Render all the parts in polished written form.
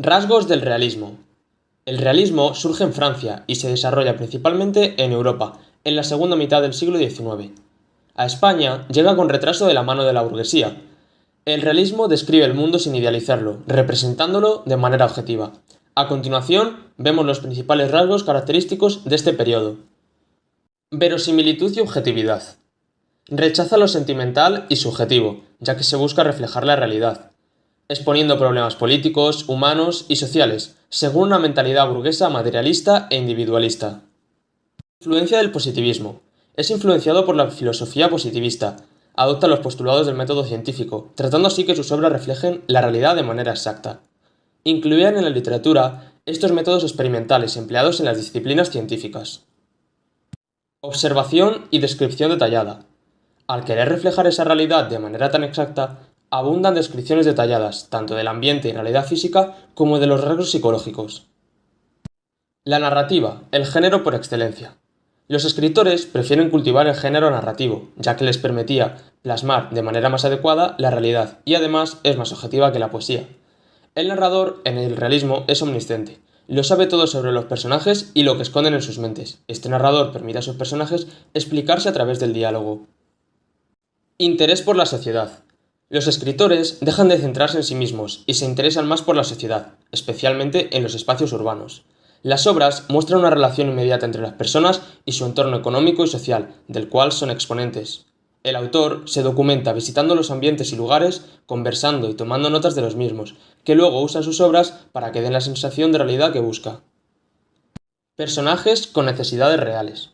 Rasgos del realismo. El realismo surge en Francia y se desarrolla principalmente en Europa, en la segunda mitad del siglo XIX. A España llega con retraso de la mano de la burguesía. El realismo describe el mundo sin idealizarlo, representándolo de manera objetiva. A continuación, vemos los principales rasgos característicos de este periodo. Verosimilitud y objetividad. Rechaza lo sentimental y subjetivo, ya que se busca reflejar la realidad, exponiendo problemas políticos, humanos y sociales, según una mentalidad burguesa materialista e individualista. Influencia del positivismo. Es influenciado por la filosofía positivista. Adopta los postulados del método científico, tratando así que sus obras reflejen la realidad de manera exacta. Incluían en la literatura estos métodos experimentales empleados en las disciplinas científicas. Observación y descripción detallada. Al querer reflejar esa realidad de manera tan exacta, abundan descripciones detalladas, tanto del ambiente y realidad física como de los rasgos psicológicos. La narrativa, el género por excelencia. Los escritores prefieren cultivar el género narrativo, ya que les permitía plasmar de manera más adecuada la realidad y además es más objetiva que la poesía. El narrador, en el realismo, es omnisciente. Lo sabe todo sobre los personajes y lo que esconden en sus mentes. Este narrador permite a sus personajes explicarse a través del diálogo. Interés por la sociedad. Los escritores dejan de centrarse en sí mismos y se interesan más por la sociedad, especialmente en los espacios urbanos. Las obras muestran una relación inmediata entre las personas y su entorno económico y social, del cual son exponentes. El autor se documenta visitando los ambientes y lugares, conversando y tomando notas de los mismos, que luego usa en sus obras para que den la sensación de realidad que busca. Personajes con necesidades reales.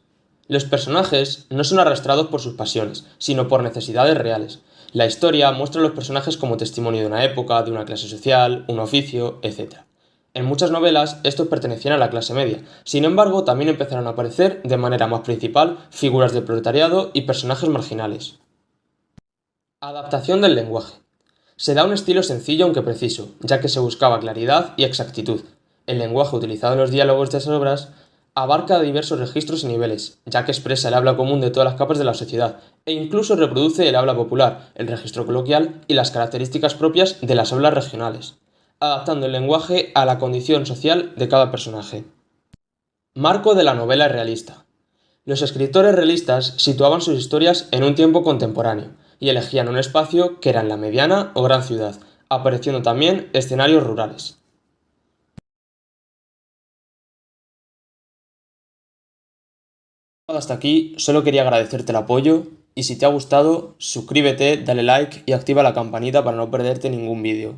Los personajes no son arrastrados por sus pasiones, sino por necesidades reales. La historia muestra a los personajes como testimonio de una época, de una clase social, un oficio, etc. En muchas novelas estos pertenecían a la clase media, sin embargo también empezaron a aparecer de manera más principal figuras del proletariado y personajes marginales. Adaptación del lenguaje. Se da un estilo sencillo aunque preciso, ya que se buscaba claridad y exactitud. El lenguaje utilizado en los diálogos de esas obras abarca diversos registros y niveles, ya que expresa el habla común de todas las capas de la sociedad, e incluso reproduce el habla popular, el registro coloquial y las características propias de las hablas regionales, adaptando el lenguaje a la condición social de cada personaje. Marco de la novela realista. Los escritores realistas situaban sus historias en un tiempo contemporáneo y elegían un espacio que era en la mediana o gran ciudad, apareciendo también escenarios rurales. Hasta aquí, solo quería agradecerte el apoyo y si te ha gustado, suscríbete, dale like y activa la campanita para no perderte ningún vídeo.